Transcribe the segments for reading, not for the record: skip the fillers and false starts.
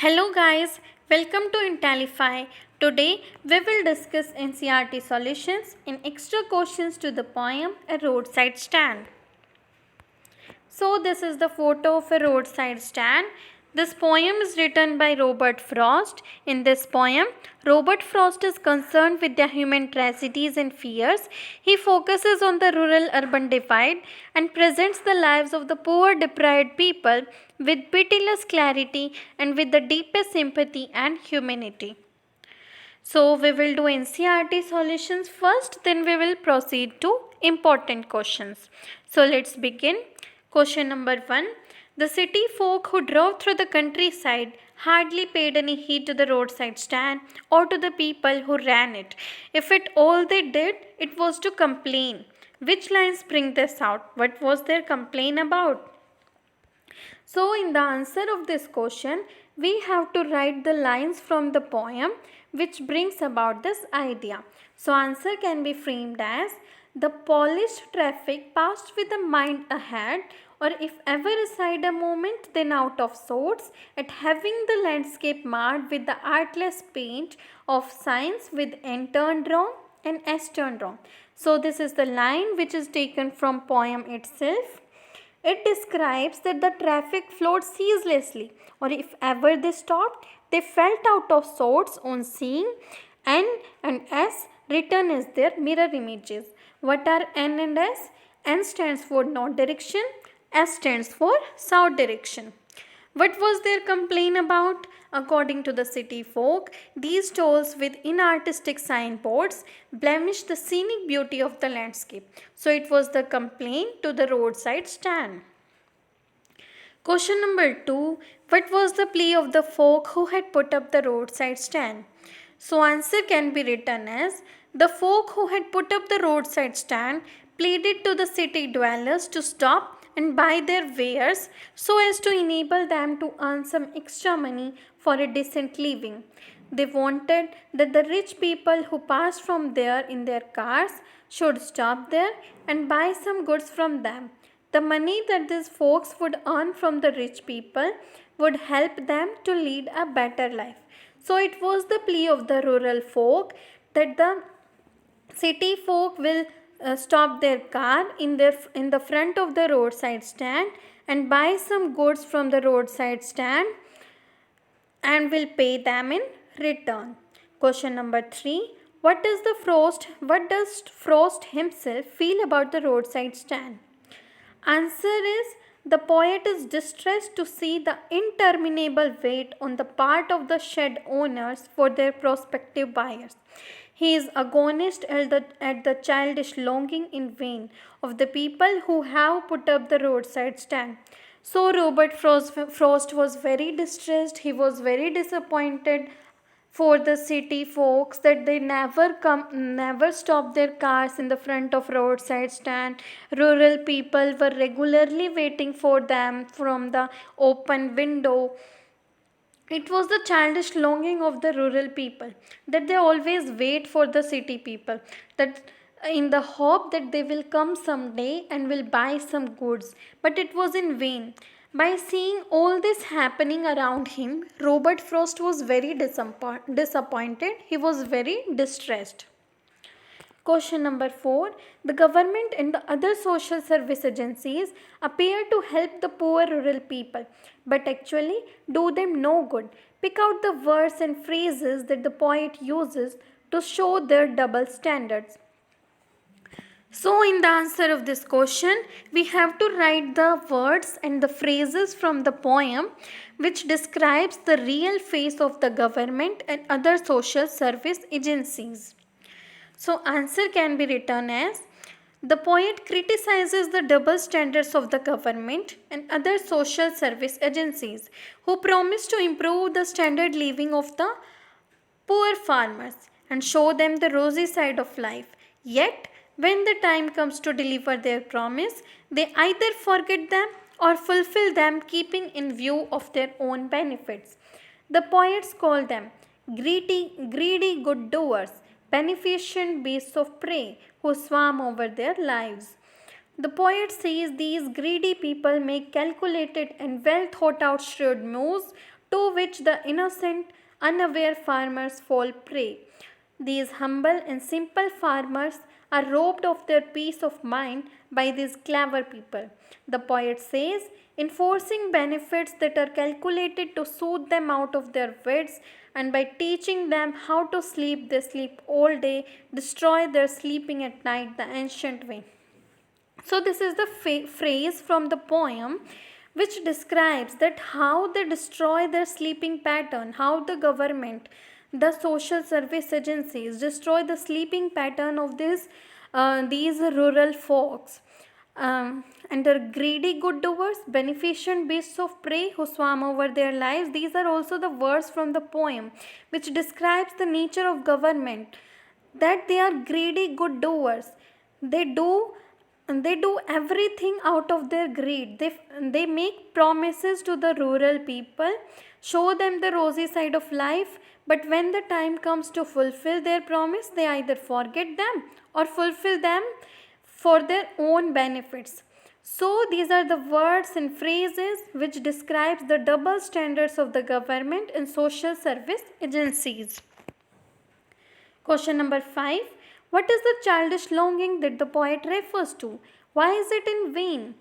Hello guys, welcome to Intellify. Today we will discuss NCERT solutions in extra questions to the poem A Roadside Stand. So this is the photo of a roadside stand. This poem is written by Robert Frost. In this poem, Robert Frost is concerned with the human tragedies and fears. He focuses on the rural-urban divide and presents the lives of the poor deprived people with pitiless clarity and with the deepest sympathy and humanity. So we will do NCERT solutions first, then we will proceed to important questions. So let's begin. Question number 1. The city folk who drove through the countryside hardly paid any heed to the roadside stand or to the people who ran it. If it all they did, it was to complain. Which lines bring this out? What was their complaint about? So in the answer of this question, we have to write the lines from the poem which brings about this idea. So answer can be framed as the polished traffic passed with the mind ahead, or if ever aside a moment then out of sorts, at having the landscape marred with the artless paint of signs with N turned wrong and S turned wrong. So this is the line which is taken from poem itself. It describes that the traffic flowed ceaselessly, or if ever they stopped, they felt out of sorts on seeing N and S written as their mirror images. What are N and S? N stands for north direction, S stands for south direction. What was their complaint about? According to the city folk, these tolls with inartistic signboards blemished the scenic beauty of the landscape. So it was the complaint to the roadside stand. Question number 2. What was the plea of the folk who had put up the roadside stand? So answer can be written as the folk who had put up the roadside stand pleaded to the city dwellers to stop and buy their wares so as to enable them to earn some extra money for a decent living. They wanted that the rich people who passed from there in their cars should stop there and buy some goods from them. The money that these folks would earn from the rich people would help them to lead a better life. So it was the plea of the rural folk that the city folk will stop their car in the front of the roadside stand and buy some goods from the roadside stand and will pay them in return. Question number 3. What does Frost himself feel about the roadside stand? Answer is the poet is distressed to see the interminable wait on the part of the shed owners for their prospective buyers. He is agonist at the childish longing in vain of the people who have put up the roadside stand. So Robert Frost was very distressed. He was very disappointed for the city folks that they never stop their cars in the front of roadside stand. Rural people were regularly waiting for them from the open window. It was the childish longing of the rural people that they always wait for the city people, that in the hope that they will come someday and will buy some goods. But it was in vain. By seeing all this happening around him, Robert Frost was very disappointed. He was very distressed. Question number 4. The government and the other social service agencies appear to help the poor rural people, but actually do them no good. Pick out the words and phrases that the poet uses to show their double standards. So in the answer of this question, we have to write the words and the phrases from the poem which describes the real face of the government and other social service agencies. So answer can be written as the poet criticizes the double standards of the government and other social service agencies who promise to improve the standard living of the poor farmers and show them the rosy side of life. Yet, when the time comes to deliver their promise, they either forget them or fulfill them keeping in view of their own benefits. The poets call them greedy good doers, beneficent beasts of prey who swarm over their lives. The poet says these greedy people make calculated and well thought out shrewd moves to which the innocent, unaware farmers fall prey. These humble and simple farmers are robbed of their peace of mind by these clever people. The poet says, enforcing benefits that are calculated to soothe them out of their wits, and by teaching them how to sleep, they sleep all day, destroy their sleeping at night the ancient way. So this is the phrase from the poem which describes that how they destroy their sleeping pattern, how the government, the social service agencies destroy the sleeping pattern of these rural folks. And the greedy good doers, beneficent beasts of prey who swarm over their lives. These are also the words from the poem which describes the nature of government, that they are greedy good doers. They do everything out of their greed. They make promises to the rural people, show them the rosy side of life, but when the time comes to fulfill their promise, they either forget them or fulfill them for their own benefits. So these are the words and phrases which describes the double standards of the government and social service agencies. Question number 5. What is the childish longing that the poet refers to? Why is it in vain?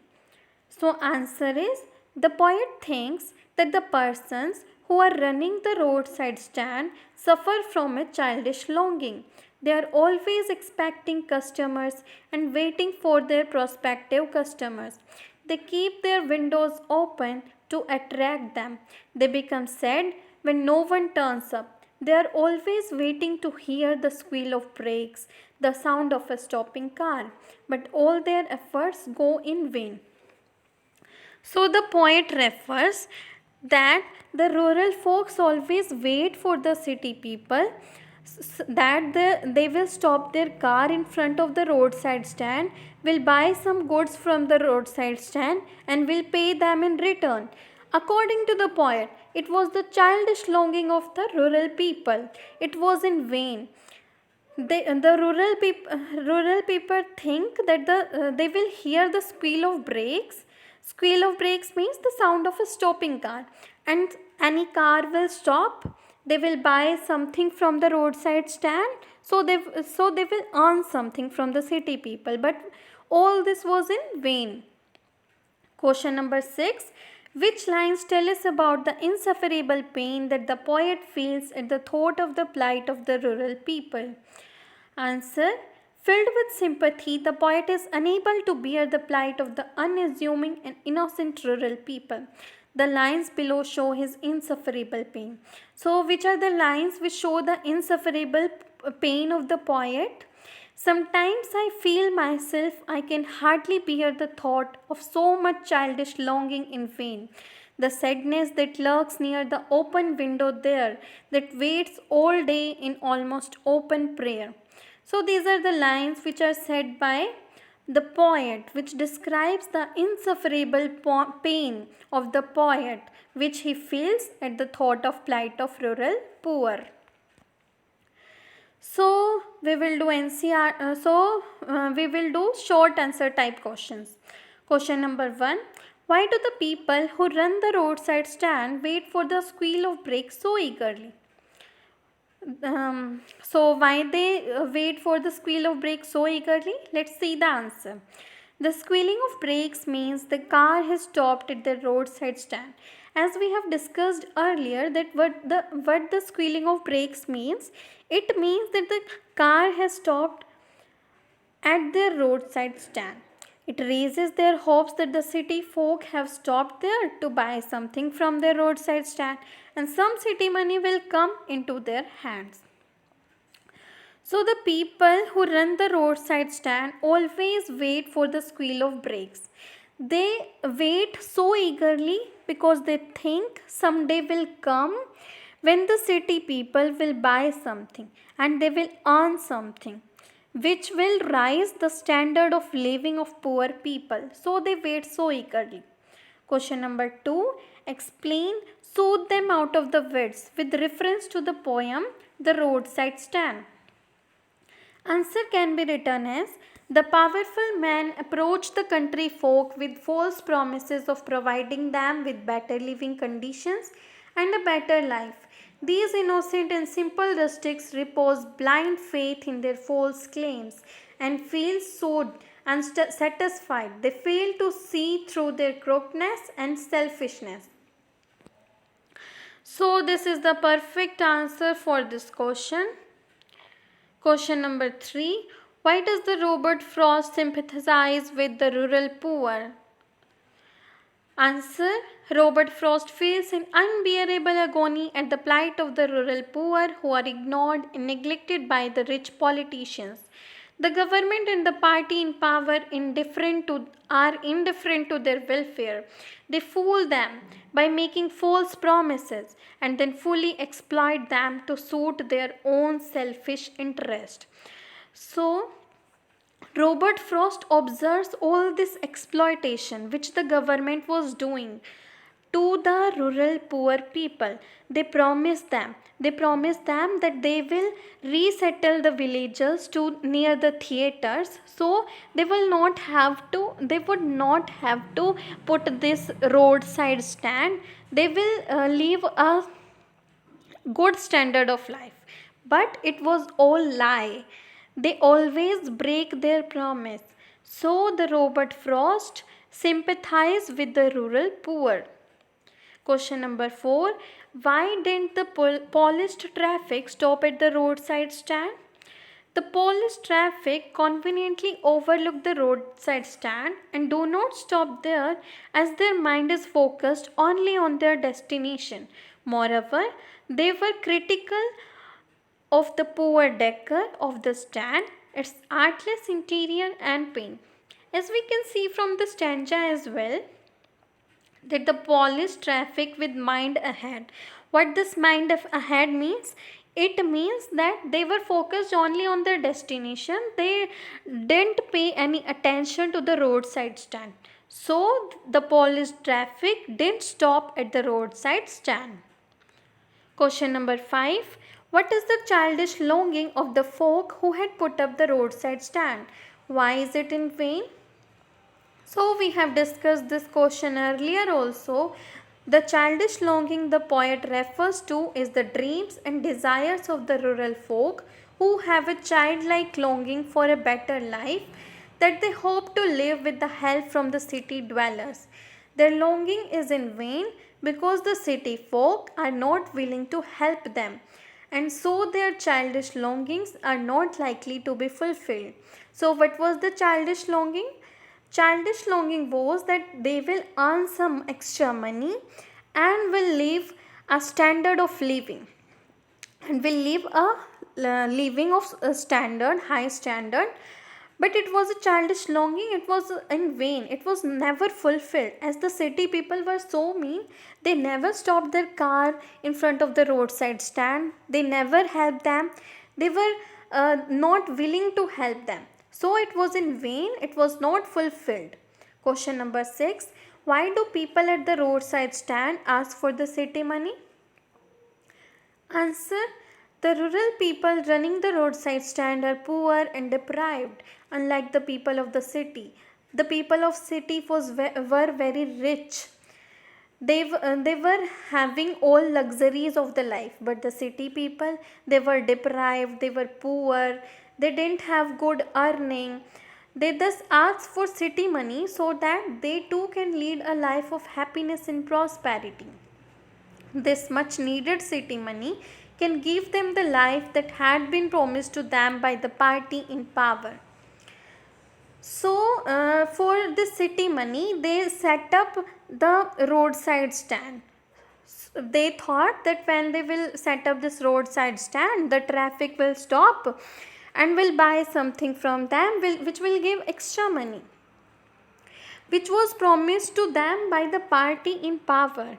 So answer is, the poet thinks that the persons who are running the roadside stand suffer from a childish longing. They are always expecting customers and waiting for their prospective customers. They keep their windows open to attract them. They become sad when no one turns up. They are always waiting to hear the squeal of brakes, the sound of a stopping car, but all their efforts go in vain. So the poet refers that the rural folks always wait for the city people, that they will stop their car in front of the roadside stand, will buy some goods from the roadside stand, and will pay them in return. According to the poet, it was the childish longing of the rural people. It was in vain. The rural people think that they will hear the squeal of brakes. Squeal of brakes means the sound of a stopping car, and any car will stop. They will buy something from the roadside stand, so they will earn something from the city people. But all this was in vain. Question number 6. Which lines tell us about the insufferable pain that the poet feels at the thought of the plight of the rural people? Answer. Filled with sympathy, the poet is unable to bear the plight of the unassuming and innocent rural people. The lines below show his insufferable pain. So, which are the lines which show the insufferable pain of the poet? Sometimes I feel myself I can hardly bear the thought of so much childish longing in vain. The sadness that lurks near the open window there, that waits all day in almost open prayer. So these are the lines which are said by the poet, which describes the insufferable pain of the poet which he feels at the thought of plight of rural poor. So we will do we will do short answer type questions. Question number 1. Why do the people who run the roadside stand wait for the squeal of brakes so eagerly? So why they wait for the squeal of brakes so eagerly? Let's see the answer. The squealing of brakes means the car has stopped at the roadside stand. As we have discussed earlier, that what the squealing of brakes means, it means that the car has stopped at their roadside stand. It raises their hopes that the city folk have stopped there to buy something from their roadside stand, and some city money will come into their hands. So the people who run the roadside stand always wait for the squeal of brakes. They wait so eagerly because they think someday will come when the city people will buy something and they will earn something, which will rise the standard of living of poor people. So they wait so eagerly. Question number 2. Explain, soothe them out of the woods with reference to the poem The Roadside Stand. Answer can be written as, the powerful man approached the country folk with false promises of providing them with better living conditions and a better life. These innocent and simple rustics repose blind faith in their false claims and feel so unsatisfied. They fail to see through their crookedness and selfishness. So, this is the perfect answer for this question. Question number 3. Why does the Robert Frost sympathize with the rural poor? Answer. Robert Frost feels an unbearable agony at the plight of the rural poor who are ignored and neglected by the rich politicians. The government and the party in power are indifferent to their welfare. They fool them by making false promises and then fully exploit them to suit their own selfish interest. So, Robert Frost observes all this exploitation which the government was doing to the rural poor people. They promised them that they will resettle the villagers to near the theaters, so they would not have to put this roadside stand. They will live a good standard of life. But it was all lie. They always break their promise. So the Robert Frost sympathized with the rural poor. Question number 4. Why didn't the policed traffic stop at the roadside stand? The policed traffic conveniently overlook the roadside stand and do not stop there as their mind is focused only on their destination. Moreover, they were critical of the poor decor of the stand, its artless interior and paint. As we can see from the stanza as well, that the polished traffic with mind ahead. What this mind ahead means? It means that they were focused only on their destination. They didn't pay any attention to the roadside stand. So the polished traffic didn't stop at the roadside stand. Question number 5. What is the childish longing of the folk who had put up the roadside stand? Why is it in vain? So we have discussed this question earlier also. The childish longing the poet refers to is the dreams and desires of the rural folk who have a childlike longing for a better life that they hope to live with the help from the city dwellers. Their longing is in vain because the city folk are not willing to help them, and so their childish longings are not likely to be fulfilled. So what was the childish longing? Childish longing was that they will earn some extra money and will live a standard of living and will live a living of a standard, high standard. But it was a childish longing, it was in vain, it was never fulfilled, as the city people were so mean. They never stopped their car in front of the roadside stand, they never helped them, they were not willing to help them. So it was in vain, it was not fulfilled. Question number 6. Why do people at the roadside stand ask for the city money? Answer. The rural people running the roadside stand are poor and deprived, unlike the people of the city. The people of city were very rich. They were having all luxuries of the life, but the city people, they were deprived, they were poor, they didn't have good earning. They thus ask for city money so that they too can lead a life of happiness and prosperity. This much needed city money can give them the life that had been promised to them by the party in power. So, for the city money, they set up the roadside stand. They thought that when they will set up this roadside stand, the traffic will stop and will buy something from them which will give extra money, which was promised to them by the party in power.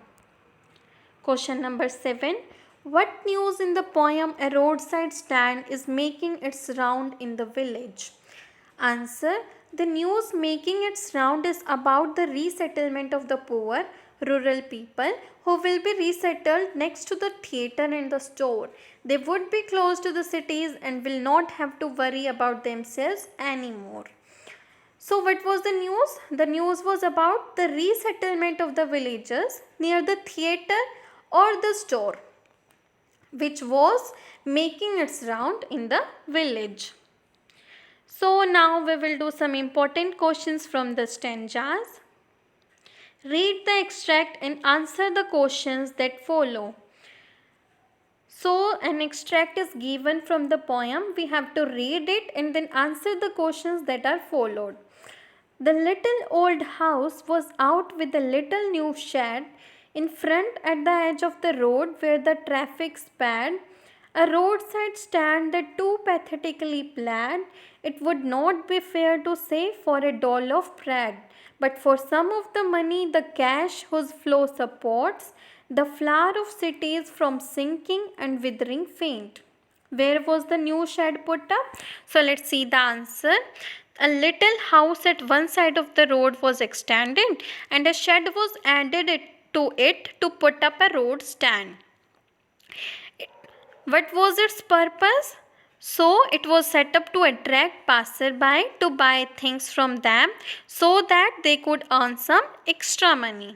Question number 7. What news in the poem A Roadside Stand is making its round in the village? Answer. The news making its round is about the resettlement of the poor rural people who will be resettled next to the theatre and the store. They would be close to the cities and will not have to worry about themselves anymore. So what was the news? The news was about the resettlement of the villagers near the theatre or the store which was making its round in the village. So now we will do some important questions from the stanzas. Read the extract and answer the questions that follow. So an extract is given from the poem. We have to read it and then answer the questions that are followed. The little old house was out with a little new shed in front at the edge of the road where the traffic sped. A roadside stand that too pathetically plaid. It would not be fair to say for a doll of bread, but for some of the money the cash whose flow supports the flower of cities from sinking and withering faint. Where was the new shed put up? So let's see the answer. A little house at one side of the road was extended and a shed was added to it to put up a road stand. What was its purpose? So it was set up to attract passerby to buy things from them so that they could earn some extra money.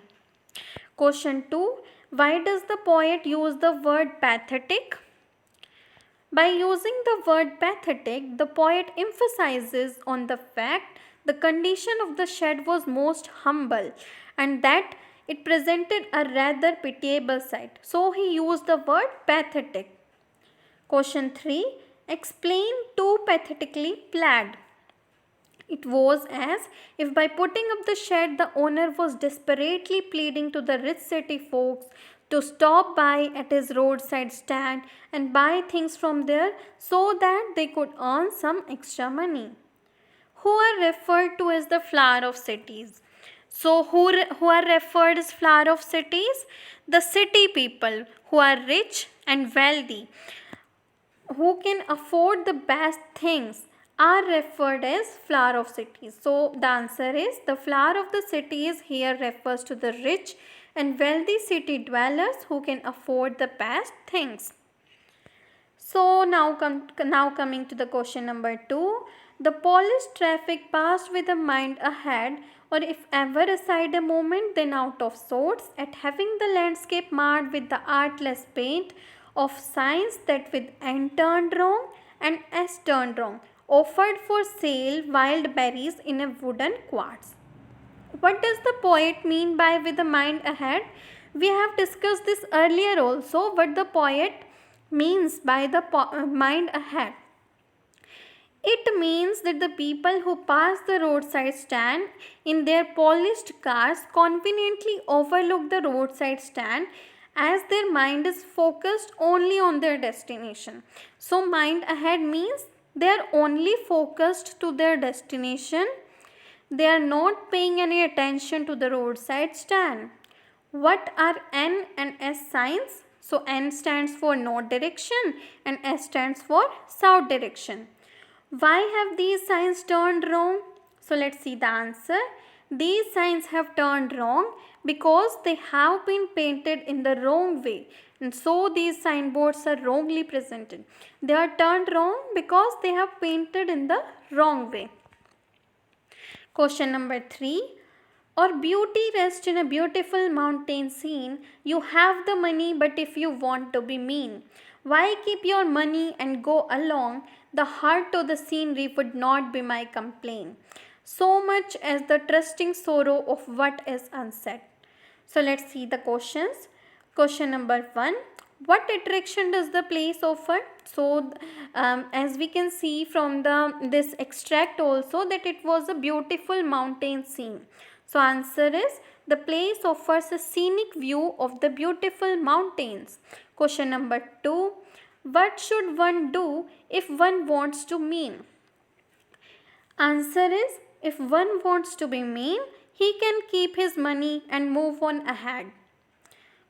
Question 2. Why does the poet use the word pathetic? By using the word pathetic, the poet emphasizes on the fact the condition of the shed was most humble and that it presented a rather pitiable sight. So he used the word pathetic. Question 3. Explain too pathetically plaid. It was as if by putting up the shed the owner was desperately pleading to the rich city folks to stop by at his roadside stand and buy things from there so that they could earn some extra money. Who are referred to as the flower of cities? So who are referred as flower of cities? The city people who are rich and wealthy, who can afford the best things, are referred as flower of cities. So the answer is the flower of the cities here refers to the rich and wealthy city dwellers who can afford the best things. So now coming to the question number 2. The polished traffic passed with a mind ahead, or if ever aside a moment then out of sorts, at having the landscape marred with the artless paint of signs that with N turned wrong and S turned wrong, offered for sale wild berries in a wooden quartz. What does the poet mean by with the mind ahead? We have discussed this earlier also, what the poet means by the mind ahead. It means that the people who pass the roadside stand in their polished cars conveniently overlook the roadside stand as their mind is focused only on their destination. So mind ahead means they are only focused to their destination. They are not paying any attention to the roadside stand. What are N and S signs? So N stands for north direction and S stands for south direction. Why have these signs turned wrong? So let's see the answer. These signs have turned wrong because they have been painted in the wrong way, and so these signboards are wrongly presented. They are turned wrong because they have painted in the wrong way. Question number 3. Or beauty rests in a beautiful mountain scene. You have the money, but if you want to be mean, why keep your money and go along? The heart of the scenery would not be my complaint, so much as the trusting sorrow of what is unsaid. So let's see the questions. Question number 1. What attraction does the place offer? So as we can see from this extract also that it was a beautiful mountain scene. So answer is the place offers a scenic view of the beautiful mountains. Question number 2. What should one do if one wants to mean? Answer is if one wants to be mean, he can keep his money and move on ahead.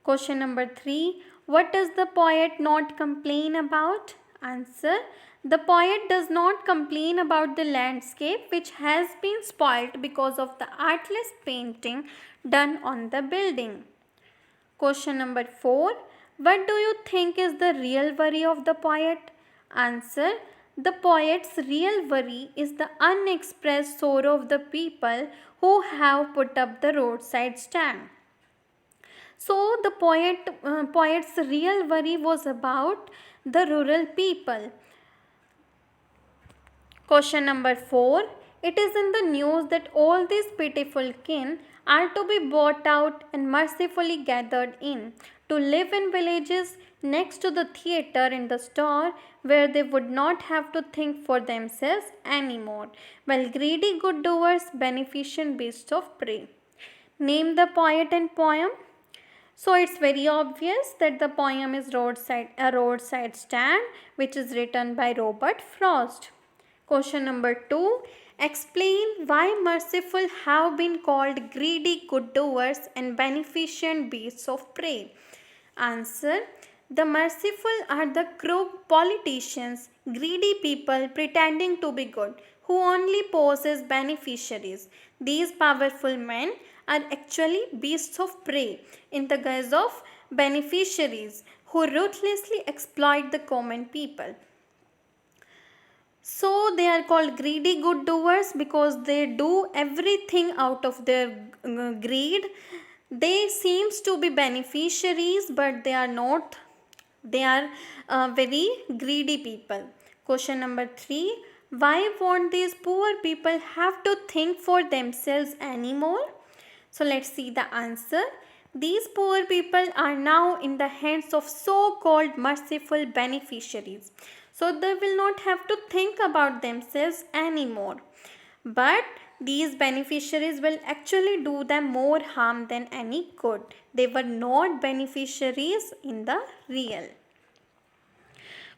Question number 3. What does the poet not complain about? Answer. The poet does not complain about the landscape which has been spoilt because of the artless painting done on the building. Question number 4. What do you think is the real worry of the poet? Answer. The poet's real worry is the unexpressed sorrow of the people who have put up the roadside stand. So the poet's real worry was about the rural people. Question number 4. It is in the news that all these pitiful kin are to be bought out and mercifully gathered in to live in villages next to the theatre and the store where they would not have to think for themselves anymore, while greedy good doers beneficent beasts of prey. Name the poet and poem. So it's very obvious that the poem is A Roadside Stand, which is written by Robert Frost. Question number 2. Explain why merciful have been called greedy good doers and beneficent beasts of prey. Answer. The merciful are the crooked politicians, greedy people pretending to be good, who only pose as beneficiaries. These powerful men are actually beasts of prey in the guise of beneficiaries who ruthlessly exploit the common people. So they are called greedy good doers because they do everything out of their greed. They seems to be beneficiaries, but they are not. They are very greedy people. Question number 3. Why won't these poor people have to think for themselves anymore? So let's see the answer. These poor people are now in the hands of so-called merciful beneficiaries. So they will not have to think about themselves anymore. But these beneficiaries will actually do them more harm than any good. They were not beneficiaries in the real.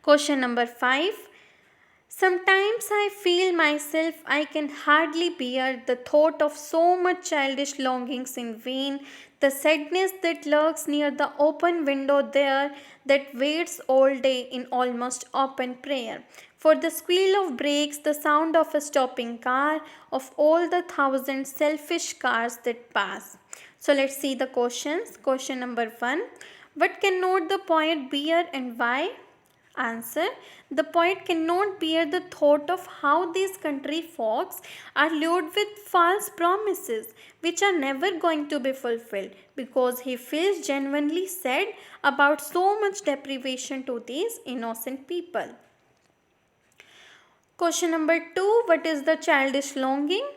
Question number 5. Sometimes I feel myself I can hardly bear the thought of so much childish longings in vain, the sadness that lurks near the open window there, that waits all day in almost open prayer. For the squeal of brakes, the sound of a stopping car, of all the thousand selfish cars that pass. So let's see the questions. Question number 1. What cannot the poet bear and why? Answer. The poet cannot bear the thought of how these country folks are lured with false promises which are never going to be fulfilled, because he feels genuinely sad about so much deprivation to these innocent people. Question number 2. What is the childish longing?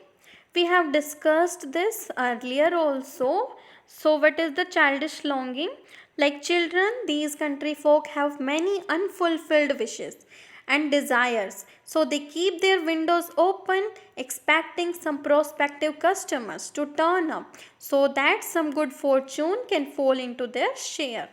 We have discussed this earlier also. So what is the childish longing? Like children, these country folk have many unfulfilled wishes and desires. So they keep their windows open, expecting some prospective customers to turn up so that some good fortune can fall into their share.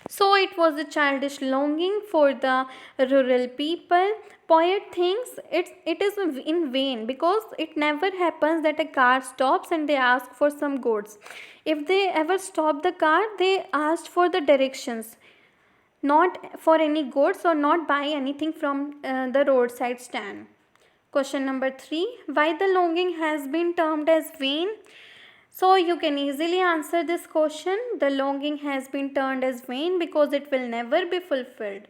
So it was a childish longing for the rural people. Poet thinks it is in vain because it never happens that a car stops and they ask for some goods. If they ever stop the car, they asked for the directions, not for any goods or not buy anything from the roadside stand. Question number 3. Why the longing has been termed as vain? So you can easily answer this question. The longing has been turned as vain because it will never be fulfilled.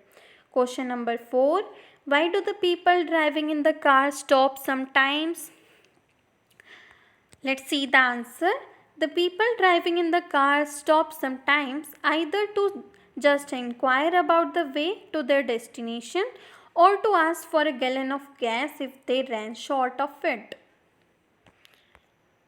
Question number 4. Why do the people driving in the car stop sometimes? Let's see the answer. The people driving in the car stop sometimes either to just inquire about the way to their destination or to ask for a gallon of gas if they ran short of it.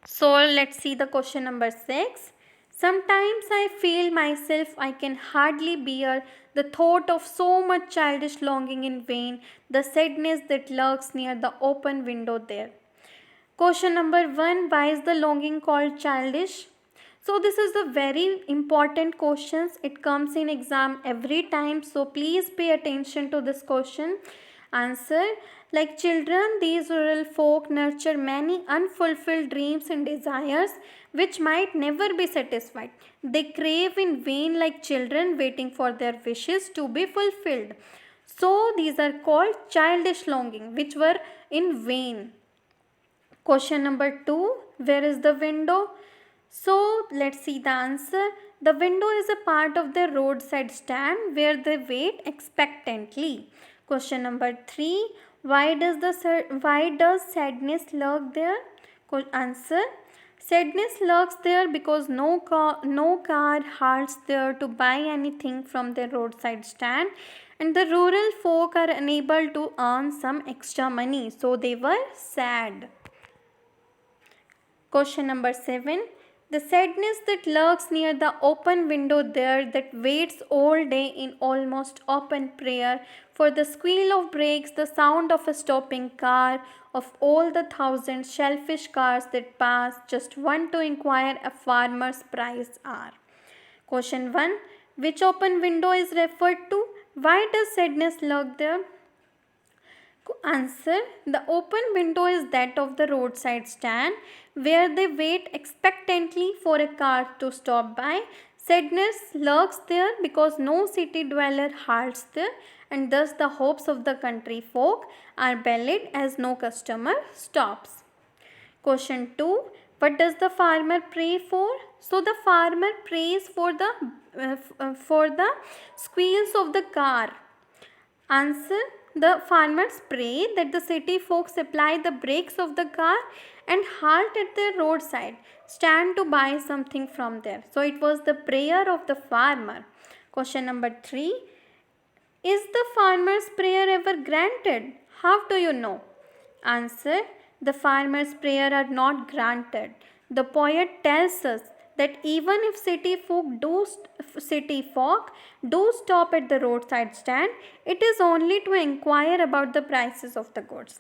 So let's see the question number 6. Sometimes I feel myself I can hardly bear the thought of so much childish longing in vain, the sadness that lurks near the open window there. Question number 1. Why is the longing called childish? So this is a very important question. It comes in exam every time. So please pay attention to this question. Answer. Like children, these rural folk nurture many unfulfilled dreams and desires which might never be satisfied. They crave in vain like children waiting for their wishes to be fulfilled. So these are called childish longing which were in vain. Question number 2. Where is the window? So let's see the answer. The window is a part of the roadside stand where they wait expectantly. Question number 3. Why does sadness lurk there? Answer. Sadness lurks there because no car halts there to buy anything from the roadside stand, and the rural folk are unable to earn some extra money, so they were sad. Question number 7. The sadness that lurks near the open window there, that waits all day in almost open prayer for the squeal of brakes, the sound of a stopping car, of all the thousand shellfish cars that pass, just one to inquire a farmer's price are. Question 1. Which open window is referred to? Why does sadness lurk there? Answer. The open window is that of the roadside stand where they wait expectantly for a car to stop by. Sadness lurks there because no city dweller halts there, and thus the hopes of the country folk are belied as no customer stops. Question 2. What does the farmer pray for? So the farmer prays for the squeals of the car. Answer. The farmers pray that the city folks apply the brakes of the car and halt at the roadside, stand to buy something from there. So it was the prayer of the farmer. Question number 3. Is the farmer's prayer ever granted? How do you know? Answer. The farmer's prayer are not granted. The poet tells us that even if city folk do stop at the roadside stand, it is only to inquire about the prices of the goods.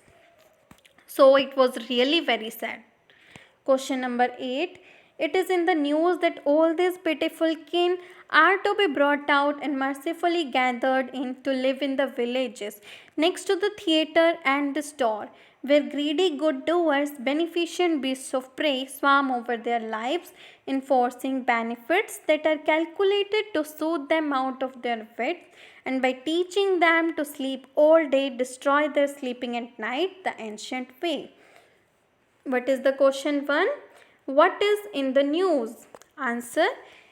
So it was really very sad. Question number 8. It is in the news that all these pitiful kin are to be brought out and mercifully gathered in to live in the villages next to the theatre and the store, where greedy good doers, beneficent beasts of prey, swarm over their lives, enforcing benefits that are calculated to soothe them out of their wits, and by teaching them to sleep all day, destroy their sleeping at night the ancient way. What is the question 1? What is in the news? Answer.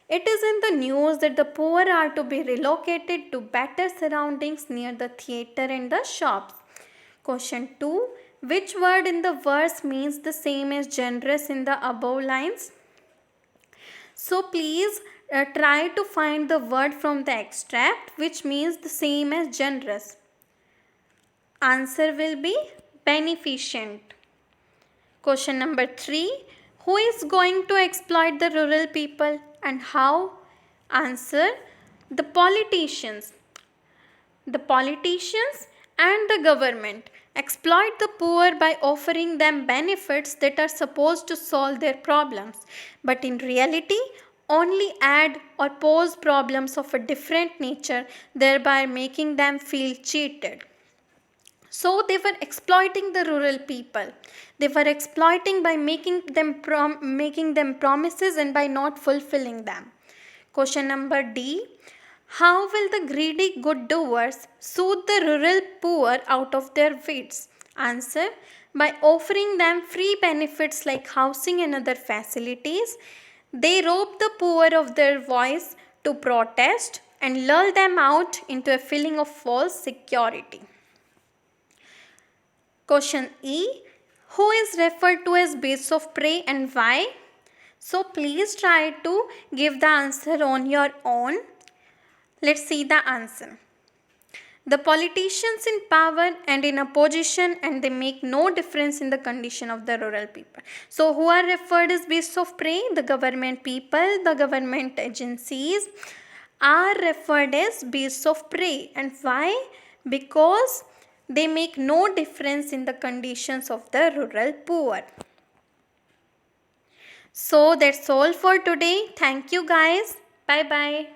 It is in the news that the poor are to be relocated to better surroundings near the theatre and the shops. Question 2. Which word in the verse means the same as generous in the above lines? So please try to find the word from the extract which means the same as generous. Answer will be beneficent. Question number 3. Who is going to exploit the rural people and how? Answer. The politicians. The politicians and the government exploit the poor by offering them benefits that are supposed to solve their problems, but in reality only add or pose problems of a different nature, thereby making them feel cheated. So they were exploiting the rural people. They were exploiting by making them promises and by not fulfilling them. Question number D. How will the greedy good doers soothe the rural poor out of their wits? Answer. By offering them free benefits like housing and other facilities, they rob the poor of their voice to protest and lull them out into a feeling of false security. Question E. Who is referred to as beasts of prey and why? So please try to give the answer on your own. Let's see the answer. The politicians in power and in opposition, and they make no difference in the condition of the rural people. So who are referred as beasts of prey? The government people, the government agencies are referred as beasts of prey. And why? Because they make no difference in the conditions of the rural poor. So that's all for today. Thank you guys. Bye bye.